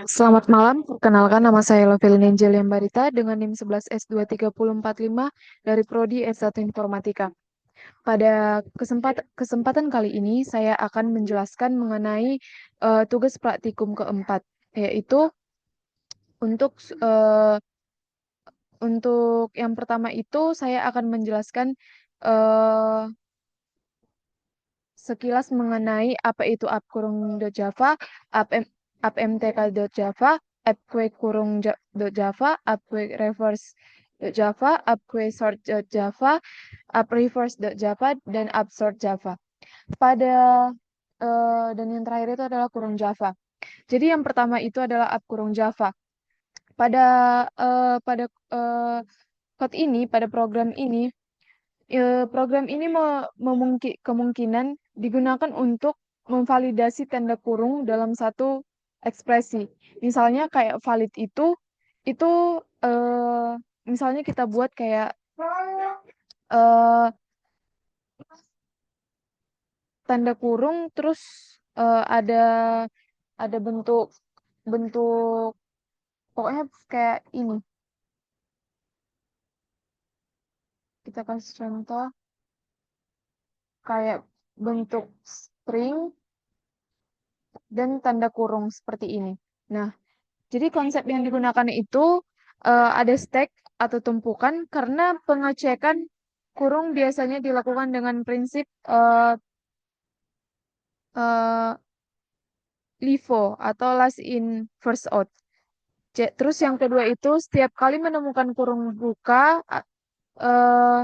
Selamat malam, perkenalkan nama saya Lovelin Angel Barita dengan NIM 11S23045 dari Prodi S1 Informatika. Pada kesempatan kali ini saya akan menjelaskan mengenai tugas praktikum keempat, yaitu untuk eh, untuk yang pertama itu saya akan menjelaskan eh, sekilas mengenai apa itu app_java, appmtk.java, appquery_java, appquery_reverse.java, appquery_sort.java, appreverse.java, dan appsort.java. Dan yang terakhir itu adalah kurung Java. Jadi yang pertama itu adalah app_java. Pada eh, pada eh, code ini, pada program ini kemungkinan digunakan untuk memvalidasi tanda kurung dalam satu ekspresi. Misalnya kayak valid itu eh, misalnya kita buat kayak eh, tanda kurung terus ada bentuk bentuk pokoknya kayak ini. Kita kasih contoh kayak bentuk string dan tanda kurung seperti ini. Nah, jadi konsep yang digunakan itu ada stack atau tumpukan karena pengecekan kurung biasanya dilakukan dengan prinsip eh, LIFO atau last in first out. Terus yang kedua itu setiap kali menemukan kurung buka, eh,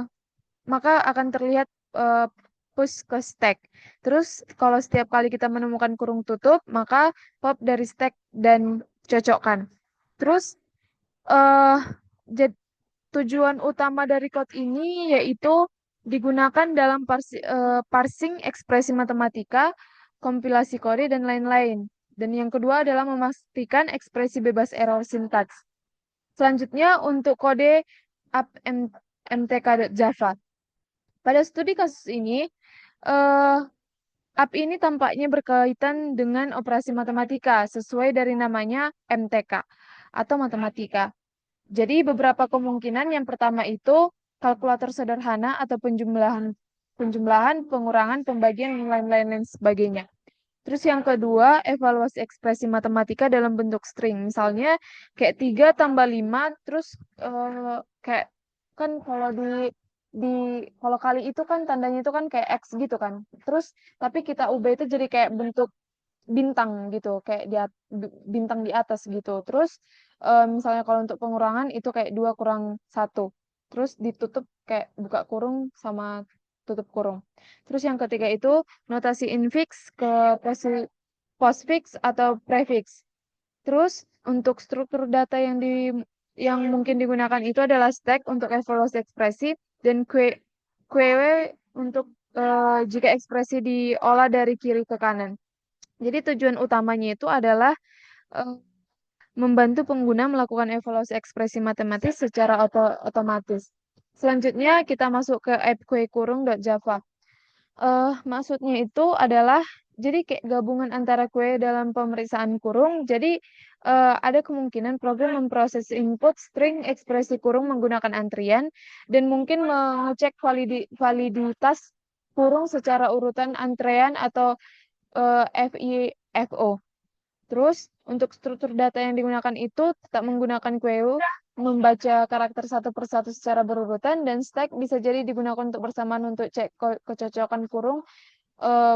maka akan terlihat eh, push ke stack. Terus kalau setiap kali kita menemukan kurung tutup, maka pop dari stack dan cocokkan. Terus eh jad- tujuan utama dari code ini yaitu digunakan dalam parsing ekspresi matematika, kompilasi kode, dan lain-lain. Dan yang kedua adalah memastikan ekspresi bebas error sintaks. Selanjutnya untuk kode app mtk.java. Pada studi kasus ini, eh, app ini tampaknya berkaitan dengan operasi matematika sesuai dari namanya MTK atau matematika. Jadi beberapa kemungkinan yang pertama itu kalkulator sederhana atau penjumlahan, pengurangan, pembagian, dan lain-lain sebagainya. Terus yang kedua, evaluasi ekspresi matematika dalam bentuk string. Misalnya kayak 3 tambah 5, terus kayak kan di kalau kali itu kan tandanya itu kan kayak X gitu kan. Terus tapi kita ubah itu jadi kayak bentuk bintang gitu, kayak bintang di atas gitu. Terus misalnya kalau untuk pengurangan itu kayak 2 kurang 1. Terus ditutup kayak buka kurung sama tutup kurung. Terus yang ketiga itu notasi infix ke postfix atau prefix. Terus untuk struktur data yang mungkin digunakan itu adalah stack untuk evaluasi ekspresi dan QW untuk jika ekspresi diolah dari kiri ke kanan. Jadi tujuan utamanya itu adalah eh, membantu pengguna melakukan evaluasi ekspresi matematis secara otomatis. Selanjutnya kita masuk ke app kue_java. Maksudnya itu adalah jadi kayak gabungan antara kue dalam pemeriksaan kurung. Jadi ada kemungkinan program memproses input string ekspresi kurung menggunakan antrian dan mungkin mengecek validitas kurung secara urutan antrean atau FIFO. Terus untuk struktur data yang digunakan itu tetap menggunakan queue, membaca karakter satu persatu secara berurutan, dan stack bisa jadi digunakan untuk bersamaan untuk cek kecocokan kurung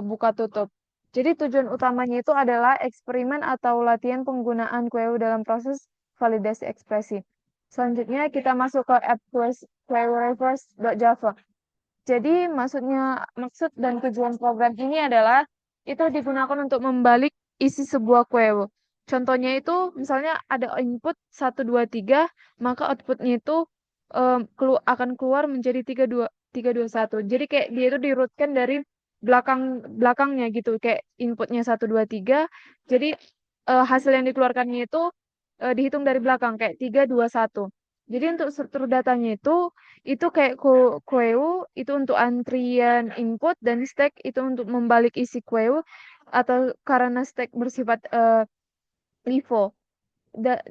buka tutup. Jadi tujuan utamanya itu adalah eksperimen atau latihan penggunaan queue dalam proses validasi ekspresi. Selanjutnya kita masuk ke app queue_reverse.java. Jadi maksud dan tujuan program ini adalah itu digunakan untuk membalik isi sebuah queue. Contohnya itu misalnya ada input 1 2 3, maka outputnya itu akan keluar menjadi 3 2 1. Jadi kayak dia itu dirutkan dari belakangnya gitu, kayak inputnya 1 2 3. Jadi hasil yang dikeluarkannya itu dihitung dari belakang kayak 3 2 1. Jadi untuk struktur datanya itu kayak queue itu untuk antrian input dan stack itu untuk membalik isi queue. atau karena stack bersifat LIFO. Da-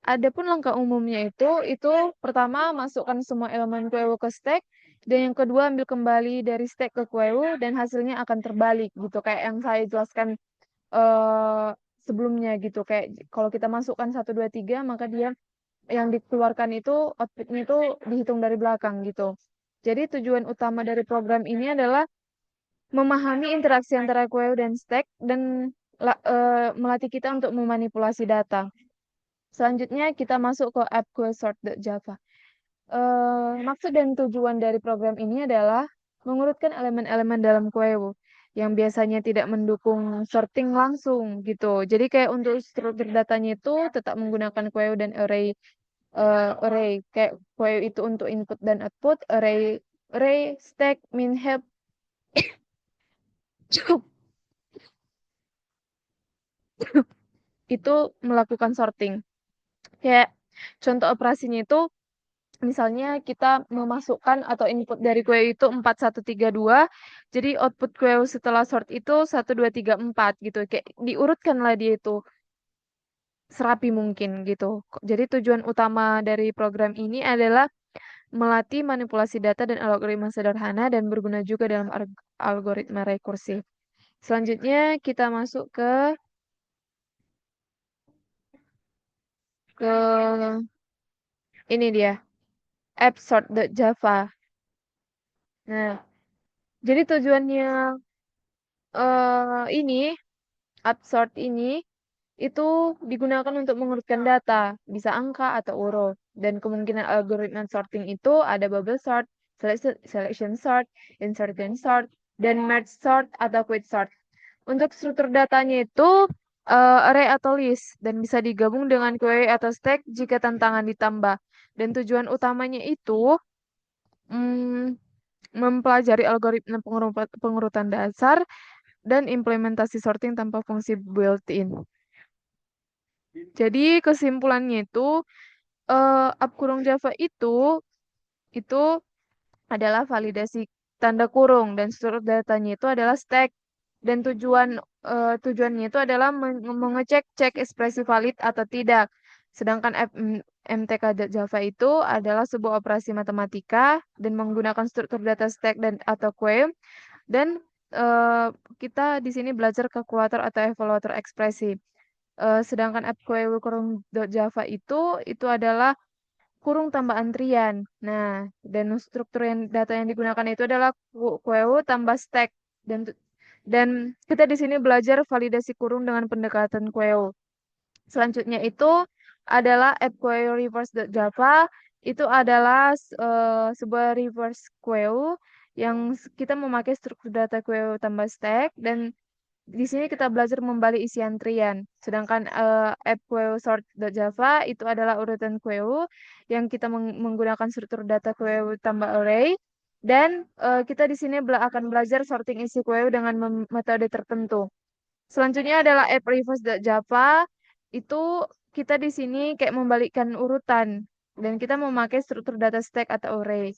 Adapun langkah umumnya itu pertama masukkan semua elemen kuewu ke stack, dan yang kedua ambil kembali dari stack ke kuewu dan hasilnya akan terbalik gitu kayak yang saya jelaskan eh sebelumnya gitu. Kayak kalau kita masukkan 1 2 3, maka dia yang dikeluarkan itu outputnya itu dihitung dari belakang gitu. Jadi tujuan utama dari program ini adalah memahami interaksi antara queue dan stack dan melatih kita untuk memanipulasi data. Selanjutnya kita masuk ke app queuesort.java. Maksud dan tujuan dari program ini adalah mengurutkan elemen-elemen dalam queue yang biasanya tidak mendukung sorting langsung gitu. Jadi kayak untuk struktur datanya itu tetap menggunakan queue dan array. Kayak queue itu untuk input dan output, array stack min heap itu melakukan sorting. Kayak contoh operasinya itu misalnya kita memasukkan atau input dari queue itu 4132, jadi output queue setelah sort itu 1234 gitu. Kayak diurutkanlah dia itu serapi mungkin gitu. Jadi tujuan utama dari program ini adalah melatih manipulasi data dan algoritma sederhana dan berguna juga dalam algoritma rekursif. Selanjutnya kita masuk ke ini dia, appsort.java. Nah, jadi tujuannya ini appsort ini itu digunakan untuk mengurutkan data, bisa angka atau huruf. Dan kemungkinan algoritma sorting itu ada bubble sort, selection sort, insertion sort, dan merge sort atau quick sort. Untuk struktur datanya itu array atau list dan bisa digabung dengan query atau stack jika tantangan ditambah. Dan tujuan utamanya itu mm, mempelajari algoritma pengurutan dasar dan implementasi sorting tanpa fungsi built-in. Jadi kesimpulannya itu app kurung Java itu adalah validasi tanda kurung dan struktur datanya itu adalah stack, dan tujuannya itu adalah mengecek cek ekspresi valid atau tidak. Sedangkan MTK Java itu adalah sebuah operasi matematika dan menggunakan struktur data stack dan atau queue, dan eh, kita di sini belajar kalkulator atau evaluator ekspresi. Sedangkan app queue kurung Java itu adalah kurung tambah antrian. Nah, dan struktur yang data yang digunakan itu adalah queue tambah stack, dan dan kita di sini belajar validasi kurung dengan pendekatan queue. Selanjutnya itu adalah app queue reverse.java. Itu adalah sebuah reverse queue yang kita memakai struktur data queue tambah stack, dan di sini kita belajar membalik isi antrian. Sedangkan app queue sort.java itu adalah urutan queue yang kita menggunakan struktur data queue tambah array. Dan kita di sini akan belajar sorting isi queue dengan metode tertentu. Selanjutnya adalah app reverse.java. Itu kita di sini kayak membalikkan urutan dan kita memakai struktur data stack atau array.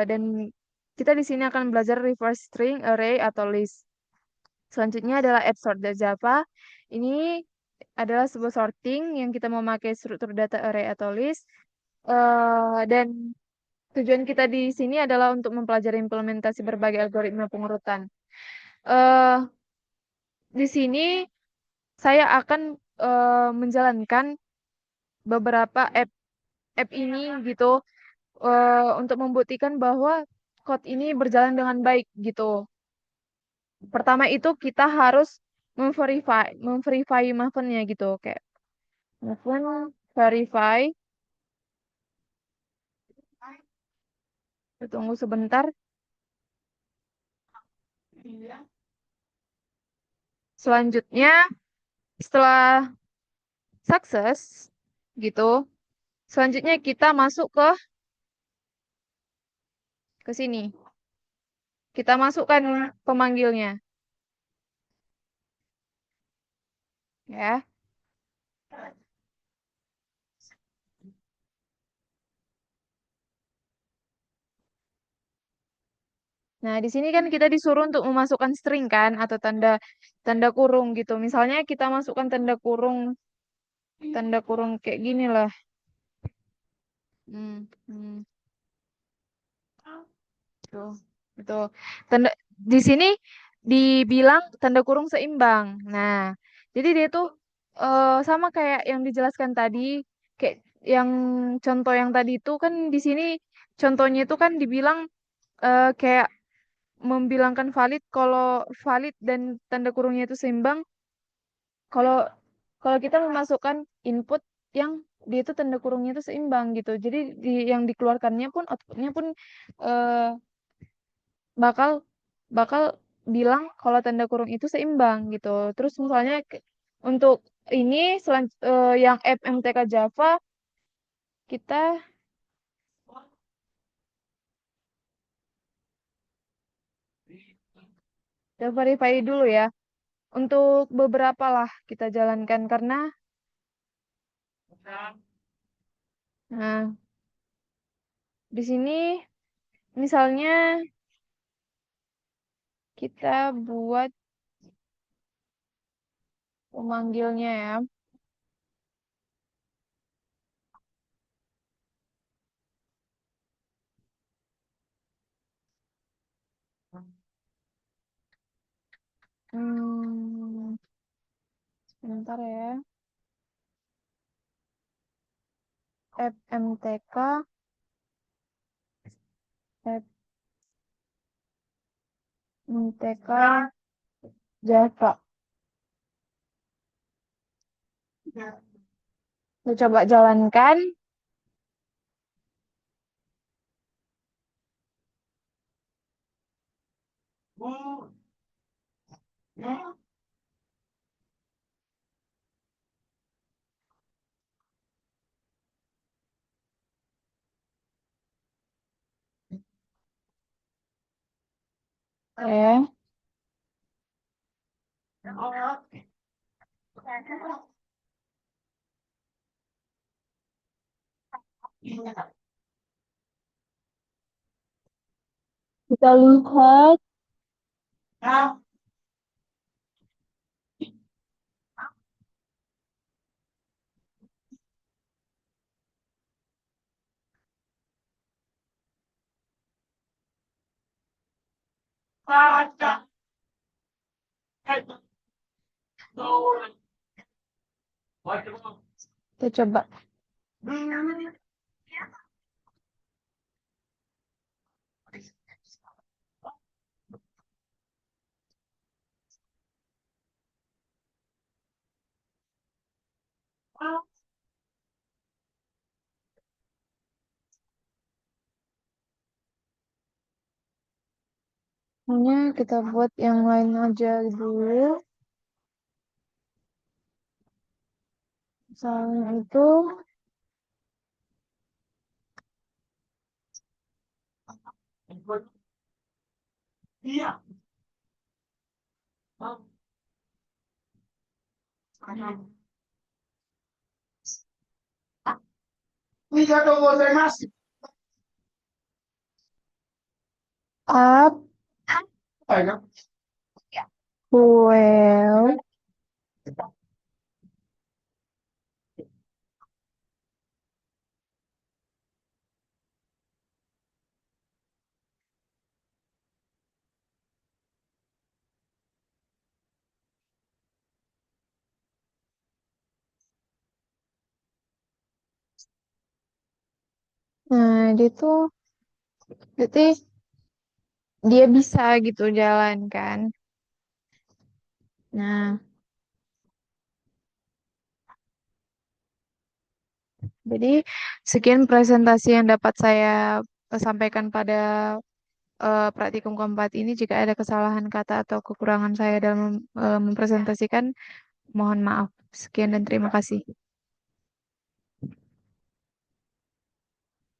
Dan kita di sini akan belajar reverse string, array, atau list. Selanjutnya adalah app sort dari Java. Ini adalah sebuah sorting yang kita memakai struktur data array atau list. Dan tujuan kita di sini adalah untuk mempelajari implementasi berbagai algoritma pengurutan. eh di sini saya akan menjalankan beberapa app ini gitu, untuk membuktikan bahwa code ini berjalan dengan baik gitu. Pertama itu kita harus memverify mavennya gitu, kayak maven verify. Tunggu sebentar. Selanjutnya setelah sukses gitu, selanjutnya kita masuk ke sini. Kita masukkan pemanggilnya ya. Nah, di sini kan kita disuruh untuk memasukkan string kan atau tanda tanda kurung gitu. Misalnya kita masukkan tanda kurung kayak gini lah. Hmm, hmm, tuh, itu tanda di sini dibilang tanda kurung seimbang. Nah, jadi dia tuh sama kayak yang dijelaskan tadi, kayak yang contoh yang tadi itu kan di sini contohnya itu kan dibilang kayak membilangkan valid kalau valid dan tanda kurungnya itu seimbang kalau kalau kita memasukkan input yang dia itu tanda kurungnya itu seimbang gitu. Jadi yang dikeluarkannya pun outputnya pun eh, bakal bakal bilang kalau tanda kurung itu seimbang gitu. Terus misalnya untuk ini yang app MTK Java kita verify dulu ya. Untuk beberapa lah kita jalankan karena nah di sini misalnya kita buat pemanggilnya ya. Hmm, sebentar ya. FMTK, FMTK Java. Kita coba jalankan. Ya, kita lihat. Kita coba. Hanya kita buat yang lain aja dulu. Misalnya itu up, well. Nah, dia tuh berarti dia bisa gitu jalan kan. Nah, jadi sekian presentasi yang dapat saya sampaikan pada praktikum keempat ini. Jika ada kesalahan kata atau kekurangan saya dalam mempresentasikan, mohon maaf. Sekian dan terima kasih.